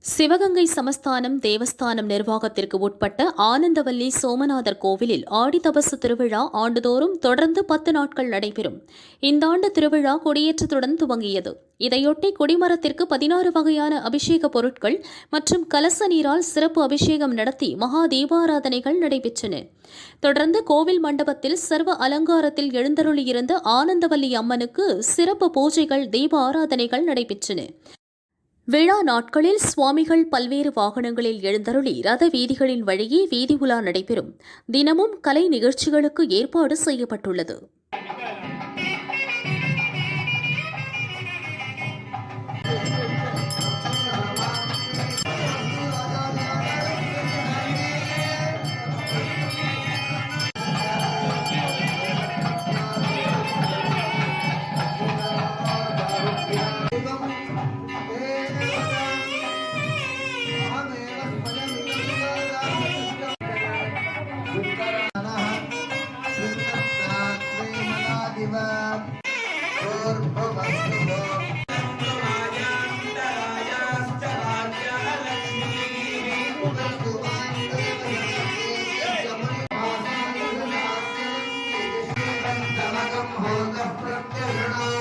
சிவகங்கை சமஸ்தானம் தேவஸ்தானம் நிர்வாகத்திற்கு உட்பட்ட ஆனந்தவல்லி சோமநாதர் கோவிலில் ஆடி தபசு திருவிழா ஆண்டுதோறும் தொடர்ந்து 10 நாட்கள் நடைபெறும். இந்த ஆண்டு திருவிழா கொடியேற்றத்துடன் துவங்கியது. இதையொட்டி கொடிமரத்திற்கு 16 வகையான அபிஷேக பொருட்கள் மற்றும் கலச நீரால் சிறப்பு அபிஷேகம் நடத்தி மகா தீபாராதனைகள் நடைபெற்றன. தொடர்ந்து கோவில் மண்டபத்தில் சர்வ அலங்காரத்தில் எழுந்தருளியிருந்த ஆனந்தவல்லி அம்மனுக்கு சிறப்பு பூஜைகள் தீப ஆராதனைகள் நடைபெற்றன. விழா நாட்களில் சுவாமிகள் பல்வேறு வாகனங்களில் எழுந்தருளி ரத வீதிகளின் வழியே வீதி உலா நடைபெறும். தினமும் கலை நிகழ்ச்சிகளுக்கு ஏற்பாடு செய்யப்பட்டுள்ளது. होगा प्रत्यक्षणा